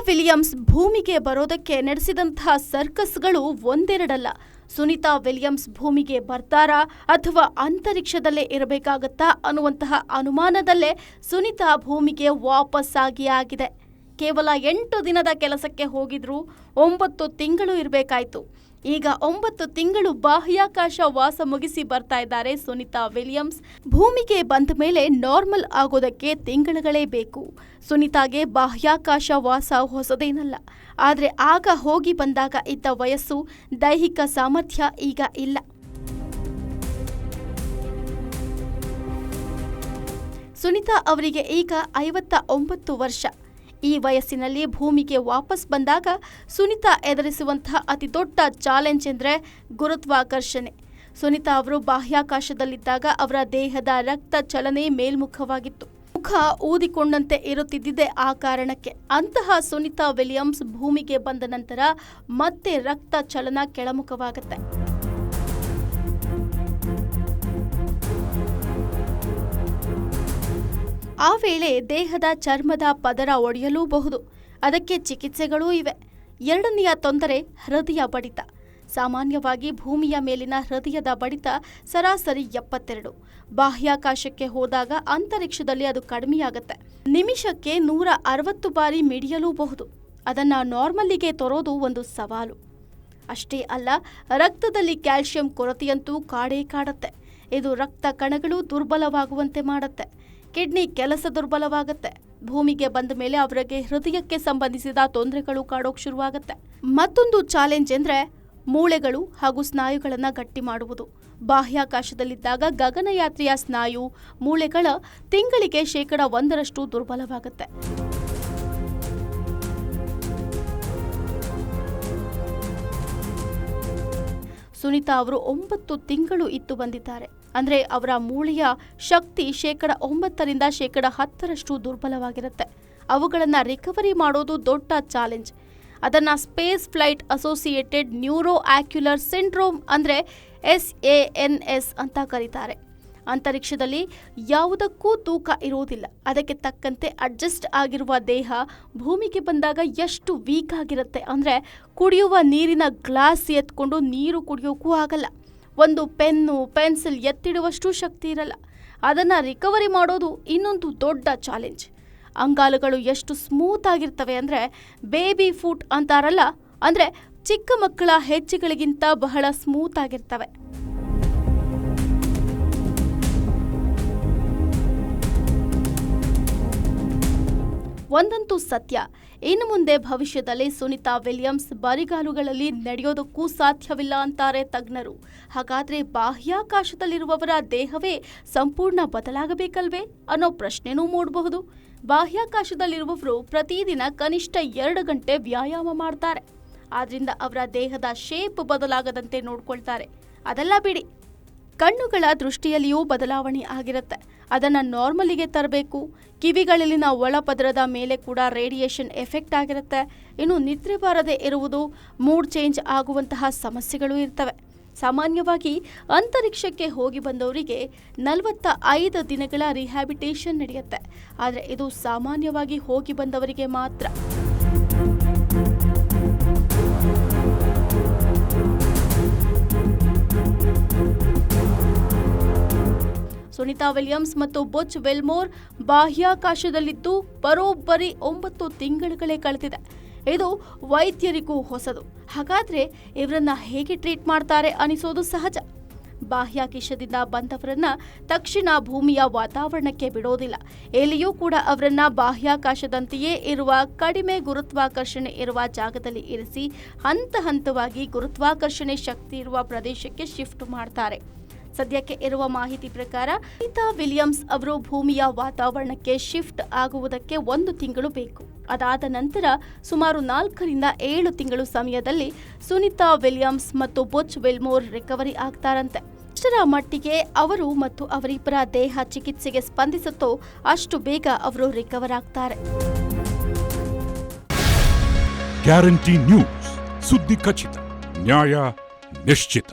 Williams ಭೂಮಿಗೆ ಬರೋದಕ್ಕೆ ನಡೆಸಿದಂತಹ ಸರ್ಕಸ್ಗಳು ಒಂದೆರಡಲ್ಲ. Sunita Williams ಭೂಮಿಗೆ ಬರ್ತಾರಾ ಅಥವಾ ಅಂತರಿಕ್ಷದಲ್ಲೇ ಇರಬೇಕಾಗತ್ತಾ ಅನ್ನುವಂತಹ ಅನುಮಾನದಲ್ಲೇ ಸುನೀತಾ ಭೂಮಿಗೆ ವಾಪಸ್ಸಾಗಿ ಆಗಿದೆ. ಕೇವಲ 8 ದಿನದ ಕೆಲಸಕ್ಕೆ ಹೋಗಿದ್ರು 9 ತಿಂಗಳು ಇರಬೇಕಾಯ್ತು. ಈಗ 9 ತಿಂಗಳು ಬಾಹ್ಯಾಕಾಶ ವಾಸ ಮುಗಿಸಿ ಬರ್ತಾ ಇದ್ದಾರೆ ಸುನೀತಾ ವಿಲಿಯಮ್ಸ್. ಭೂಮಿಗೆ ಬಂದ ಮೇಲೆ ನಾರ್ಮಲ್ ಆಗೋದಕ್ಕೆ ತಿಂಗಳುಗಳೇ ಬೇಕು. ಸುನೀತಾಗೆ ಬಾಹ್ಯಾಕಾಶ ವಾಸ ಹೊಸದೇನಲ್ಲ. ಆದರೆ ಆಗ ಹೋಗಿ ಬಂದಾಗ ಇದ್ದ ವಯಸ್ಸು, ದೈಹಿಕ ಸಾಮರ್ಥ್ಯ ಈಗ ಇಲ್ಲ. ಸುನೀತಾ ಅವರಿಗೆ ಈಗ 59 ವರ್ಷ. ಈ ವಯಸ್ಸಿನಲ್ಲಿ ಭೂಮಿಗೆ ವಾಪಸ್ ಬಂದಾಗ ಸುನೀತಾ ಎದುರಿಸುವಂತಹ ಅತಿ ದೊಡ್ಡ ಚಾಲೆಂಜ್ ಎಂದರೆ ಗುರುತ್ವಾಕರ್ಷಣೆ. ಸುನೀತಾ ಅವರು ಬಾಹ್ಯಾಕಾಶದಲ್ಲಿದ್ದಾಗ ಅವರ ದೇಹದ ರಕ್ತ ಚಲನೆ ಮೇಲ್ಮುಖವಾಗಿತ್ತು. ಮುಖ ಊದಿಕೊಂಡಂತೆ ಇರುತ್ತಿದ್ದಿದೆ ಆ ಕಾರಣಕ್ಕೆ. ಅಂತಹ ಸುನೀತಾ ವಿಲಿಯಮ್ಸ್ ಭೂಮಿಗೆ ಬಂದ ನಂತರ ಮತ್ತೆ ರಕ್ತ ಚಲನ ಕೆಳಮುಖವಾಗುತ್ತೆ. ಆ ವೇಳೆ ದೇಹದ ಚರ್ಮದ ಪದರ ಒಡೆಯಲೂಬಹುದು. ಅದಕ್ಕೆ ಚಿಕಿತ್ಸೆಗಳೂ ಇವೆ. ಎರಡನೆಯ ತೊಂದರೆ ಹೃದಯ ಬಡಿತ. ಸಾಮಾನ್ಯವಾಗಿ ಭೂಮಿಯ ಮೇಲಿನ ಹೃದಯದ ಬಡಿತ ಸರಾಸರಿ 72. ಬಾಹ್ಯಾಕಾಶಕ್ಕೆ ಹೋದಾಗ ಅಂತರಿಕ್ಷದಲ್ಲಿ ಅದು ಕಡಿಮೆಯಾಗುತ್ತೆ. ನಿಮಿಷಕ್ಕೆ 160 ಬಾರಿ ಮಿಡಿಯಲೂಬಹುದು. ಅದನ್ನು ನಾರ್ಮಲ್ಲಿಗೆ ತರೋದು ಒಂದು ಸವಾಲು. ಅಷ್ಟೇ ಅಲ್ಲ, ರಕ್ತದಲ್ಲಿ ಕ್ಯಾಲ್ಸಿಯಂ ಕೊರತೆಯಂತೂ ಕಾಡೇ ಕಾಡುತ್ತೆ. ಇದು ರಕ್ತ ಕಣಗಳು ದುರ್ಬಲವಾಗುವಂತೆ ಮಾಡುತ್ತೆ. ಕಿಡ್ನಿ ಕೆಲಸ ದುರ್ಬಲವಾಗುತ್ತೆ. ಭೂಮಿಗೆ ಬಂದ ಮೇಲೆ ಅವರಿಗೆ ಹೃದಯಕ್ಕೆ ಸಂಬಂಧಿಸಿದ ತೊಂದರೆಗಳು ಕಾಡೋಕೆ ಶುರುವಾಗುತ್ತೆ. ಮತ್ತೊಂದು ಚಾಲೆಂಜ್ ಎಂದರೆ ಮೂಳೆಗಳು ಹಾಗೂ ಸ್ನಾಯುಗಳನ್ನು ಗಟ್ಟಿ ಮಾಡುವುದು. ಬಾಹ್ಯಾಕಾಶದಲ್ಲಿದ್ದಾಗ ಗಗನಯಾತ್ರಿಯ ಸ್ನಾಯು, ಮೂಳೆಗಳ ತಿಂಗಳಿಗೆ 1% ದುರ್ಬಲವಾಗುತ್ತೆ. ಸುನೀತಾ ಅವರು 9 ತಿಂಗಳು ಇದ್ದು ಬಂದಿದ್ದಾರೆ. ಅಂದರೆ ಅವರ ಮೂಳೆಯ ಶಕ್ತಿ 9% 10% ದುರ್ಬಲವಾಗಿರುತ್ತೆ. ಅವುಗಳನ್ನು ರಿಕವರಿ ಮಾಡೋದು ದೊಡ್ಡ ಚಾಲೆಂಜ್. ಅದನ್ನು space flight associated neuro ocular syndrome ಅಂದರೆ SANS ಅಂತ ಕರೀತಾರೆ. ಅಂತರಿಕ್ಷದಲ್ಲಿ ಯಾವುದಕ್ಕೂ ತೂಕ ಇರುವುದಿಲ್ಲ. ಅದಕ್ಕೆ ತಕ್ಕಂತೆ ಅಡ್ಜಸ್ಟ್ ಆಗಿರುವ ದೇಹ ಭೂಮಿಗೆ ಬಂದಾಗ ಎಷ್ಟು ವೀಕ್ ಆಗಿರುತ್ತೆ ಅಂದರೆ ಕುಡಿಯುವ ನೀರಿನ ಗ್ಲಾಸ್ ಎತ್ಕೊಂಡು ನೀರು ಕುಡಿಯೋಕ್ಕೂ ಆಗಲ್ಲ. ಒಂದು ಪೆನ್ನು, ಪೆನ್ಸಿಲ್ ಎತ್ತಿಡುವಷ್ಟು ಶಕ್ತಿ ಇರಲ್ಲ. ಅದನ್ನು ರಿಕವರಿ ಮಾಡೋದು ಇನ್ನೊಂದು ದೊಡ್ಡ ಚಾಲೆಂಜ್. ಅಂಗಾಲುಗಳು ಎಷ್ಟು ಸ್ಮೂತ್ ಆಗಿರ್ತವೆ ಅಂದರೆ ಬೇಬಿ ಫೂಟ್ ಅಂತಾರಲ್ಲ, ಅಂದರೆ ಚಿಕ್ಕ ಮಕ್ಕಳ ಹೆಜ್ಜೆಗಳಿಗಿಂತ ಬಹಳ ಸ್ಮೂತ್ ಆಗಿರ್ತವೆ. ಒಂದಂತೂ ಸತ್ಯ, ಇನ್ನು ಮುಂದೆ ಭವಿಷ್ಯದಲ್ಲಿ ಸುನೀತಾ ವಿಲಿಯಮ್ಸ್ ಬರಿಗಾಲುಗಳಲ್ಲಿ ನಡೆಯೋದಕ್ಕೂ ಸಾಧ್ಯವಿಲ್ಲ ಅಂತಾರೆ ತಜ್ಞರು. ಹಾಗಾದ್ರೆ ಬಾಹ್ಯಾಕಾಶದಲ್ಲಿರುವವರ ದೇಹವೇ ಸಂಪೂರ್ಣ ಬದಲಾಗಬೇಕಲ್ವೇ ಅನ್ನೋ ಪ್ರಶ್ನೆನೂ ಮೂಡಬಹುದು. ಬಾಹ್ಯಾಕಾಶದಲ್ಲಿರುವವರು ಪ್ರತಿದಿನ ಕನಿಷ್ಠ 2 ಗಂಟೆ ವ್ಯಾಯಾಮ ಮಾಡ್ತಾರೆ. ಆದ್ರಿಂದ ಅವರ ದೇಹದ ಶೇಪ್ ಬದಲಾಗದಂತೆ ನೋಡ್ಕೊಳ್ತಾರೆ. ಅದೆಲ್ಲ ಬಿಡಿ, ಕಣ್ಣುಗಳ ದೃಷ್ಟಿಯಲ್ಲಿಯೂ ಬದಲಾವಣೆ ಆಗಿರುತ್ತೆ. ಅದನ್ನು ನಾರ್ಮಲಿಗೆ ತರಬೇಕು. ಕಿವಿಗಳಲ್ಲಿನ ಒಳಪದರದ ಮೇಲೆ ಕೂಡ ರೇಡಿಯೇಷನ್ ಎಫೆಕ್ಟ್ ಆಗಿರುತ್ತೆ. ಇನ್ನು ನಿದ್ರೆ ಬಾರದೆ ಇರುವುದು, ಮೂಡ್ ಚೇಂಜ್ ಆಗುವಂತಹ ಸಮಸ್ಯೆಗಳು ಇರ್ತವೆ. ಸಾಮಾನ್ಯವಾಗಿ ಅಂತರಿಕ್ಷಕ್ಕೆ ಹೋಗಿ ಬಂದವರಿಗೆ 45 ದಿನಗಳ ರಿಹ್ಯಾಬಿಟೇಷನ್ ನಡೆಯುತ್ತೆ. ಆದರೆ ಇದು ಸಾಮಾನ್ಯವಾಗಿ ಹೋಗಿ ಬಂದವರಿಗೆ ಮಾತ್ರ. ಸುನೀತಾ ವಿಲಿಯಮ್ಸ್ ಮತ್ತು ಬುಚ್ ವಿಲ್ಮೋರ್ ಬಾಹ್ಯಾಕಾಶದಲ್ಲಿದ್ದು ಬರೋಬ್ಬರಿ 9 ತಿಂಗಳುಗಳೇ ಕಳೆದಿದೆ. ಇದು ವೈದ್ಯರಿಗೂ ಹೊಸದು. ಹಾಗಾದ್ರೆ ಇವರನ್ನ ಹೇಗೆ ಟ್ರೀಟ್ ಮಾಡ್ತಾರೆ ಅನಿಸೋದು ಸಹಜ. ಬಾಹ್ಯಾಕಾಶದಿಂದ ಬಂದವರನ್ನ ತಕ್ಷಣ ಭೂಮಿಯ ವಾತಾವರಣಕ್ಕೆ ಬಿಡೋದಿಲ್ಲ. ಎಲ್ಲಿಯೂ ಕೂಡ ಅವರನ್ನ ಬಾಹ್ಯಾಕಾಶದಂತೆಯೇ ಇರುವ ಕಡಿಮೆ ಗುರುತ್ವಾಕರ್ಷಣೆ ಇರುವ ಜಾಗದಲ್ಲಿ ಇರಿಸಿ ಹಂತ ಹಂತವಾಗಿ ಗುರುತ್ವಾಕರ್ಷಣೆ ಶಕ್ತಿ ಇರುವ ಪ್ರದೇಶಕ್ಕೆ ಶಿಫ್ಟ್ ಮಾಡ್ತಾರೆ. ಸದ್ಯಕ್ಕೆ ಇರುವ ಮಾಹಿತಿ ಪ್ರಕಾರ ಸುನೀತಾ ವಿಲಿಯಮ್ಸ್ ಅವರು ಭೂಮಿಯ ವಾತಾವರಣಕ್ಕೆ ಶಿಫ್ಟ್ ಆಗುವುದಕ್ಕೆ 1 ತಿಂಗಳು ಬೇಕು. ಅದಾದ ನಂತರ ಸುಮಾರು 4 ರಿಂದ 7 ತಿಂಗಳು ಸಮಯದಲ್ಲಿ ಸುನೀತಾ ವಿಲಿಯಮ್ಸ್ ಮತ್ತು ಬುಚ್ ವಿಲ್ಮೋರ್ ರಿಕವರಿ ಆಗ್ತಾರಂತೆ. ಇಷ್ಟರ ಮಟ್ಟಿಗೆ ಅವರು ಮತ್ತು ಅವರಿಬ್ಬರ ದೇಹ ಚಿಕಿತ್ಸೆಗೆ ಸ್ಪಂದಿಸುತ್ತೋ ಅಷ್ಟು ಬೇಗ ಅವರು ರಿಕವರ್ ಆಗ್ತಾರೆ. ಗ್ಯಾರಂಟಿ ನ್ಯೂಸ್, ಸುದ್ದಿ ಖಚಿತ, ನ್ಯಾಯ ನಿಶ್ಚಿತ.